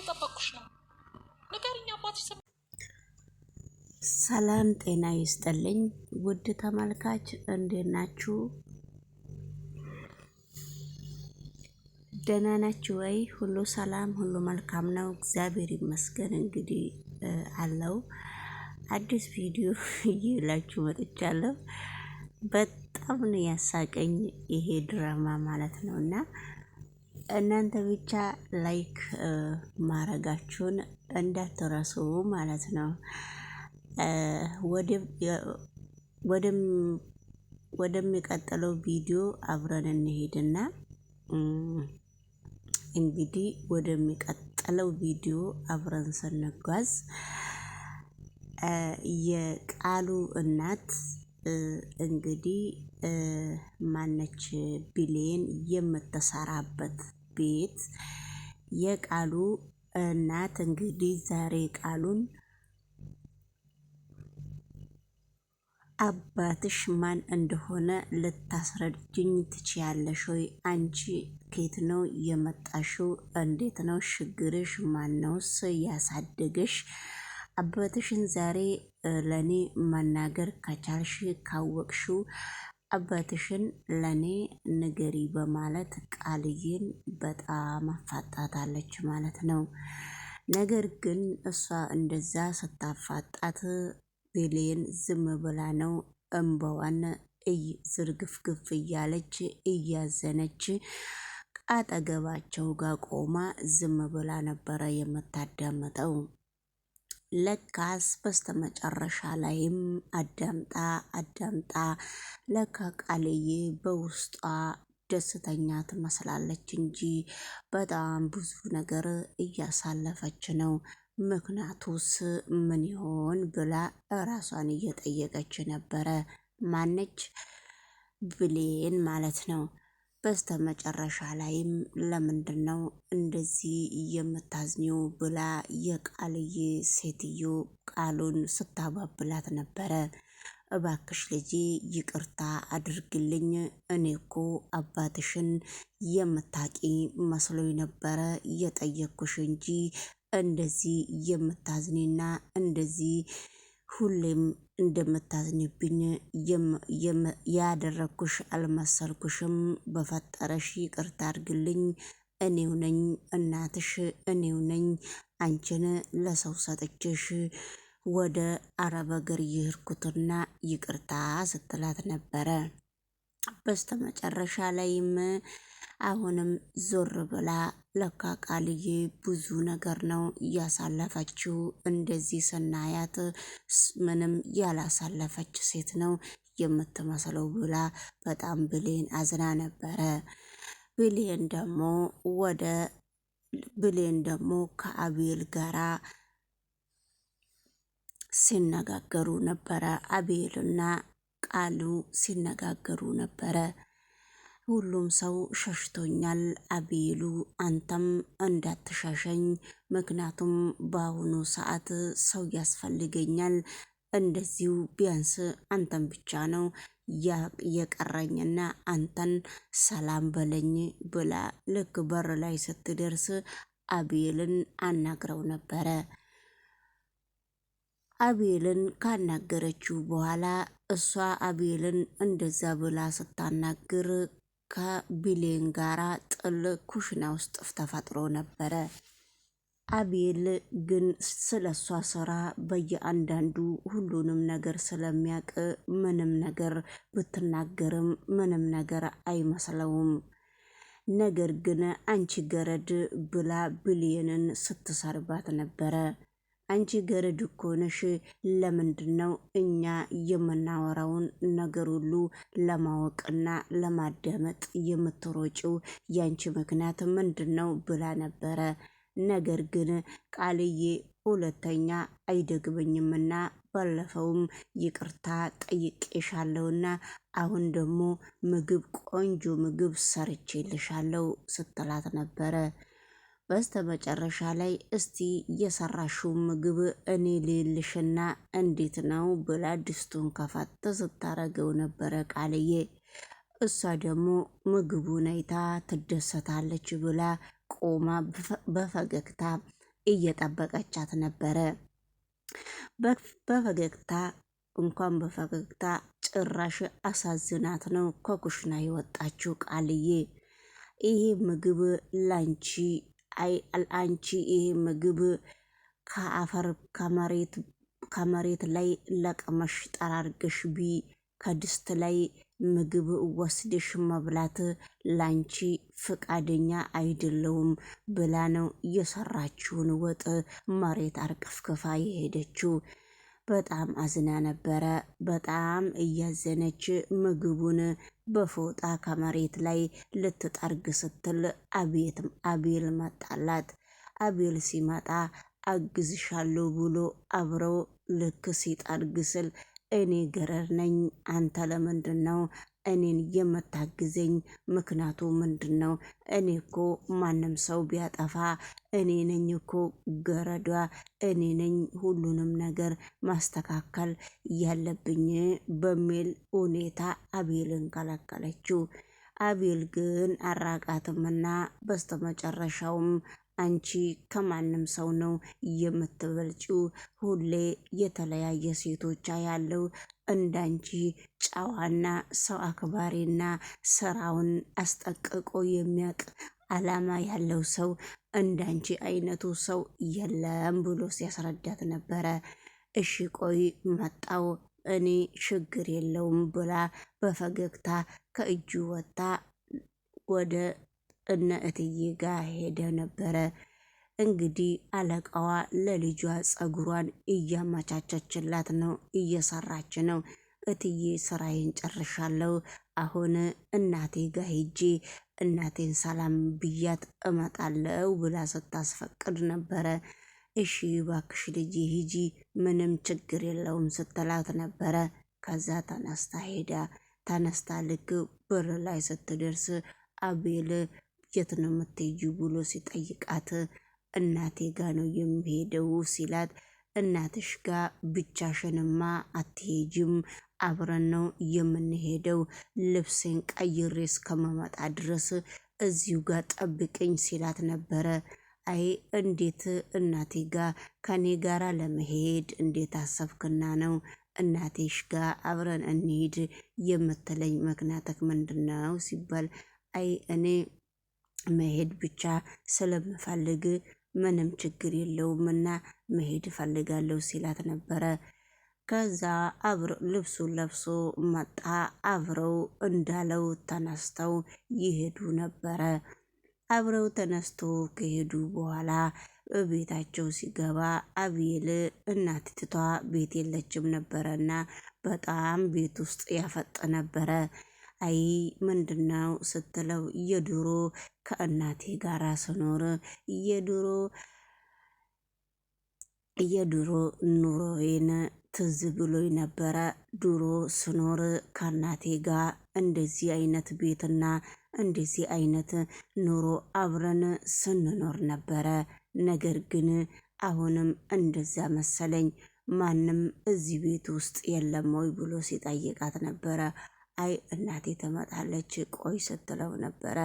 እየጠበቁሽ ነው። ንገሪኝ አባትሽ። ሰላም ጤና ይስጥልኝ ውድ ተመልካች እንዴት ናችሁ? ደህና ናችሁ ወይ? ሁሉ ሰላም ሁሉ መልካም ነው፣ እግዚአብሔር ይመስገን። እንግዲህ አለው አዲስ ቪዲዮ ይላችሁ መጥቻለሁ። በጣም ነው ያሳቀኝ ይሄ ድራማ ማለት ነውና እናንተ ብቻ ላይክ ማረጋችሁን እንዳትረሱ ማለት ነው። ወደሚቀጥለው ቪዲዮ አብረን እንሄድና እንግዲህ ወደሚቀጥለው ቪዲዮ አብረን ስንጓዝ የቃሉ እናት እንግዲህ ማነች ብሌን የምትሰራበት ቤት የቃሉ እናት እንግዲህ ዛሬ ቃሉን አባትሽ ማን እንደሆነ ልታስረጅኝ ትችያለሽ ወይ? አንቺ ከየት ነው የመጣሽው? እንዴት ነው ችግርሽ? ማነውስ ያሳደገሽ? አባትሽን ዛሬ ለኔ መናገር ከቻልሽ ካወቅሽው አባትሽን ለኔ ንገሪ በማለት ቃልዬን በጣም አፋጣታለች ማለት ነው። ነገር ግን እሷ እንደዛ ስታፋጣት ብሌን ዝም ብላ ነው እንባዋን ዝርግፍግፍ እያለች እያዘነች አጠገባቸው ጋር ቆማ ዝም ብላ ነበረ የምታዳምጠው። ለካስ በስተመጨረሻ ላይም አዳምጣ ለካ ቃልዬ በውስጧ ደስተኛ ትመስላለች እንጂ በጣም ብዙ ነገር እያሳለፈች ነው። ምክንያቱስ ምን ይሆን ብላ ራሷን እየጠየቀች ነበረ። ማነች? ብሌን ማለት ነው። በስተመጨረሻ ላይም ለምንድነው እንደዚህ የምታዝኘው ብላ የቃልዬ ሴትዮ ቃሉን ስታባብላት ነበረ። እባክሽ ልጄ ይቅርታ አድርግልኝ፣ እኔ እኮ አባትሽን የምታቂ መስሎኝ ነበረ የጠየቅኩሽ እንጂ እንደዚህ የምታዝኒና እንደዚህ ሁሌም እንደምታዝኝብኝ ያደረግኩሽ አልመሰልኩሽም። በፈጠረሽ ይቅርታ አድርግልኝ፣ እኔው ነኝ እናትሽ፣ እኔው ነኝ አንቺን ለሰው ሰጥቼሽ ወደ አረብ አገር የሄድኩትና ይቅርታ ስትላት ነበረ። በስተመጨረሻ ላይም አሁንም ዞር ብላ ለካ ቃልዬ ብዙ ነገር ነው ያሳለፈችው። እንደዚህ ስናያት ምንም ያላሳለፈች ሴት ነው የምትመስለው ብላ በጣም ብሌን አዝና ነበረ። ብሌን ደግሞ ከአቤል ጋራ ሲነጋገሩ ነበረ። አቤልና ቃሉ ሲነጋገሩ ነበረ። ሁሉም ሰው ሸሽቶኛል አቤሉ፣ አንተም እንዳትሸሸኝ፣ ምክንያቱም በአሁኑ ሰዓት ሰው ያስፈልገኛል። እንደዚሁ ቢያንስ አንተን ብቻ ነው የቀረኝና አንተን ሰላም በለኝ ብላ ልክ በር ላይ ስትደርስ አቤልን አናግረው ነበረ። አቤልን ካናገረችው በኋላ እሷ አቤልን እንደዛ ብላ ስታናግር ከብሌን ጋራ ጥል ኩሽና ውስጥ ተፈጥሮ ነበረ። አቤል ግን ስለ እሷ ስራ በየአንዳንዱ ሁሉንም ነገር ስለሚያውቅ ምንም ነገር ብትናገርም ምንም ነገር አይመስለውም። ነገር ግን አንቺ ገረድ ብላ ብሌንን ስትሰርባት ነበረ። አንቺ ገረድ እኮ ነሽ፣ ለምንድነው እኛ የምናወራውን ነገር ሁሉ ለማወቅና ለማዳመጥ የምትሮጪው? ያንቺ ምክንያት ምንድነው ብላ ነበረ። ነገር ግን ቃልዬ ሁለተኛ አይደግመኝምና ባለፈውም ይቅርታ ጠይቄሻለሁና አሁን ደግሞ ምግብ ቆንጆ ምግብ ሰርቼልሻለሁ ስትላት ነበረ። በስተመጨረሻ ላይ እስቲ የሰራሽው ምግብ እኔ ልልሽና እንዴት ነው ብላ ድስቱን ከፈት ስታረገው ነበረ ቃልዬ። እሷ ደግሞ ምግቡን አይታ ትደሰታለች ብላ ቆማ በፈገግታ እየጠበቀቻት ነበረ። በፈገግታ እንኳን በፈገግታ ጭራሽ አሳዝናት ነው ከኩሽና የወጣችው ቃልዬ። ይሄ ምግብ ላንቺ አንቺ ይሄ ምግብ ከአፈር ከመሬት ላይ ለቅመሽ ጠራርገሽ ቢ ከድስት ላይ ምግብ ወስደሽ መብላት ላንቺ ፍቃደኛ አይደለውም ብላ ነው የሰራችውን ወጥ መሬት አርከፍክፋ የሄደችው። በጣም አዝና ነበረ። በጣም እያዘነች ምግቡን በፎጣ ከመሬት ላይ ልትጠርግ ስትል አቤል መጣላት። አቤል ሲመጣ አግዝሻለሁ ብሎ አብረው ልክ ሲጠርግ ስል እኔ ገረድ ነኝ፣ አንተ ለምንድን ነው እኔን የምታግዘኝ? ምክንያቱ ምንድን ነው? እኔ እኮ ማንም ሰው ቢያጠፋ እኔ ነኝ እኮ ገረዷ፣ እኔ ነኝ ሁሉንም ነገር ማስተካከል ያለብኝ በሚል ሁኔታ አቤልን ከለከለችው። አቤል ግን አራቃትምና በስተመጨረሻውም አንቺ ከማንም ሰው ነው የምትበልጪው፣ ሁሌ የተለያየ ሴቶች ያለው እንዳንቺ ጨዋና ሰው አክባሪና ስራውን አስጠቅቆ የሚያውቅ አላማ ያለው ሰው እንዳንቺ አይነቱ ሰው የለም ብሎ ሲያስረዳት ነበረ። እሺ ቆይ መጣው እኔ ችግር የለውም ብላ በፈገግታ ከእጁ ወጣ ወደ እነ እትዬ ጋር ሄደ ነበረ። እንግዲህ አለቃዋ ለልጇ ጸጉሯን እያመቻቸችላት ነው፣ እየሰራች ነው። እትዬ ስራዬን ጨርሻለሁ፣ አሁን እናቴ ጋር ሄጄ እናቴን ሰላም ብያት እመጣለሁ ብላ ስታስፈቅድ ነበረ። እሺ ባክሽ ልጅ ሂጂ ምንም ችግር የለውም ስትላት ነበረ። ከዛ ተነስታ ልክ በር ላይ ስትደርስ አቤል የት ነው የምትሄጂው ብሎ ሲጠይቃት እናቴ ጋ ነው የሚሄደው ሲላት፣ እናትሽ ጋ ብቻሽንማ አትሄጂም፣ አብረን ነው የምንሄደው፣ ልብሴን ቀይሬ እስከመመጣ ድረስ እዚሁ ጋር ጠብቅኝ ሲላት ነበረ። አይ እንዴት እናቴ ጋ ከኔ ጋራ ለመሄድ እንዴት አሰብክና ነው እናቴሽ ጋ አብረን እንሂድ የምትለኝ? ምክንያትክ ምንድነው ሲባል፣ አይ እኔ መሄድ ብቻ ስለምፈልግ ምንም ችግር የለውምና መሄድ እፈልጋለሁ ሲላት ነበረ። ከዛ ልብሱን ለብሶ መጣ። አብረው እንዳለው ተነስተው ይሄዱ ነበረ። አብረው ተነስቶ ከሄዱ በኋላ ቤታቸው ሲገባ አቤል እናትቷ ቤት የለችም ነበረና በጣም ቤት ውስጥ ያፈጥ ነበረ። አይ ምንድነው ስትለው፣ የድሮ ከእናቴ ጋር ስኖር የድሮ ኑሮዬን ትዝ ብሎኝ ነበረ። ድሮ ስኖር ከእናቴ ጋር እንደዚህ አይነት ቤትና እንደዚህ አይነት ኑሮ አብረን ስንኖር ነበረ። ነገር ግን አሁንም እንደዛ መሰለኝ፣ ማንም እዚህ ቤት ውስጥ የለም ወይ ብሎ ሲጠይቃት ነበረ። አይ እናቴ ትመጣለች ቆይ ስትለው ነበረ።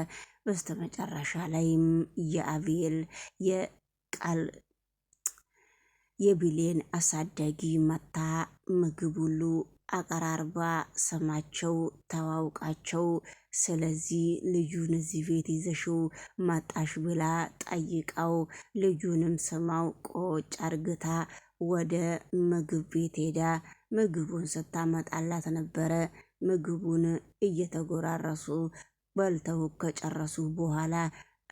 በስተመጨረሻ ላይም የአቤል የቢሌን አሳዳጊ መታ ምግብ ሁሉ አቀራርባ ስማቸው ተዋውቃቸው፣ ስለዚህ ልጁን እዚህ ቤት ይዘሽው መጣሽ ብላ ጠይቃው፣ ልጁንም ስማው ቆጭ አርግታ ወደ ምግብ ቤት ሄዳ ምግቡን ስታመጣላት ነበረ። ምግቡን እየተጎራረሱ በልተው ከጨረሱ በኋላ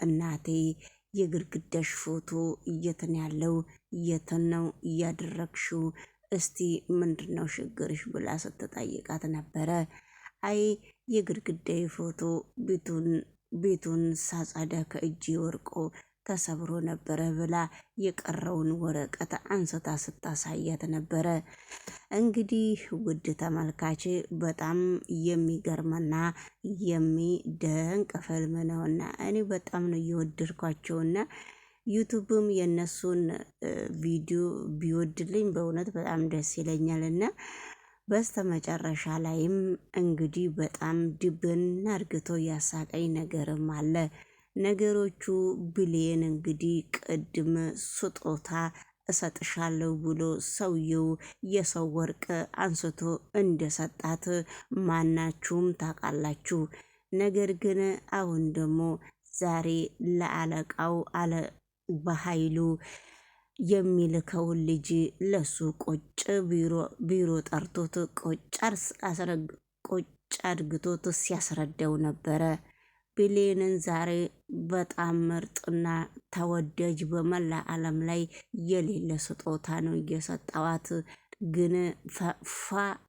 እናቴ የግድግዳሽ ፎቶ የትን ያለው የትን ነው እያደረግሽው? እስቲ ምንድነው ችግርሽ ብላ ስትጠይቃት ነበረ። አይ የግድግዳዬ ፎቶ ቤቱን ሳጸዳ ከእጅ ወርቆ ተሰብሮ ነበረ ብላ የቀረውን ወረቀት አንስታ ስታሳያት ነበረ። እንግዲህ ውድ ተመልካች በጣም የሚገርምና የሚደንቅ ፊልም ነውና እኔ በጣም ነው እየወደድኳቸውና ዩቱብም የነሱን ቪዲዮ ቢወድልኝ በእውነት በጣም ደስ ይለኛልና በስተመጨረሻ ላይም እንግዲህ በጣም ድብን አርግቶ ያሳቀኝ ነገርም አለ። ነገሮቹ ብሌን እንግዲህ ቅድም ስጦታ እሰጥሻለሁ ብሎ ሰውየው የሰው ወርቅ አንስቶ እንደሰጣት ማናችሁም ታውቃላችሁ። ነገር ግን አሁን ደግሞ ዛሬ ለአለቃው በኃይሉ የሚልከውን ልጅ ለሱ ቁጭ ቢሮ ጠርቶት ቁጭ አድግቶት ሲያስረዳው ነበረ። ብሌንን ዛሬ በጣም ምርጥና ተወዳጅ በመላ ዓለም ላይ የሌለ ስጦታ ነው እየሰጠዋት። ግን ፋ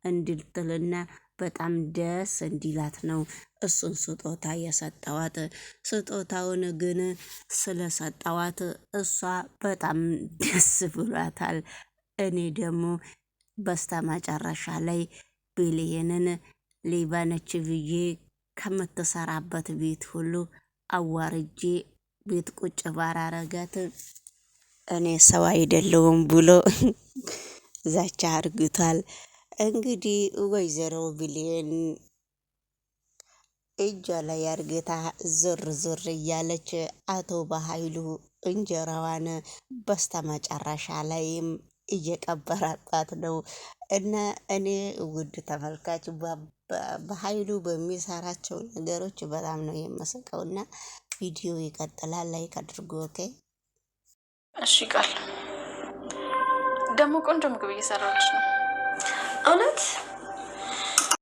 እንድትልና በጣም ደስ እንዲላት ነው እሱን ስጦታ የሰጠዋት። ስጦታውን ግን ስለሰጠዋት እሷ በጣም ደስ ብሏታል። እኔ ደግሞ በስተመጨረሻ ላይ ብሌንን ሌባ ነች ብዬ ከምትሰራበት ቤት ሁሉ አዋርጄ ቤት ቁጭ ባራረጋት እኔ ሰው አይደለሁም ብሎ ዛቻ አርግቷል። እንግዲህ ወይዘሮ ብሌን እጇ ላይ አርግታ ዞር ዞር እያለች አቶ በኃይሉ እንጀራዋን በስተመጨረሻ ላይም እየቀበራጣት ነው። እና እኔ ውድ ተመልካች በኃይሉ በሚሰራቸው ነገሮች በጣም ነው የምስቀው። እና ቪዲዮ ይቀጥላል። ላይክ አድርጉ። ኦኬ እሺ። ቃል ደግሞ ቆንጆ ምግብ እየሰራች ነው እውነት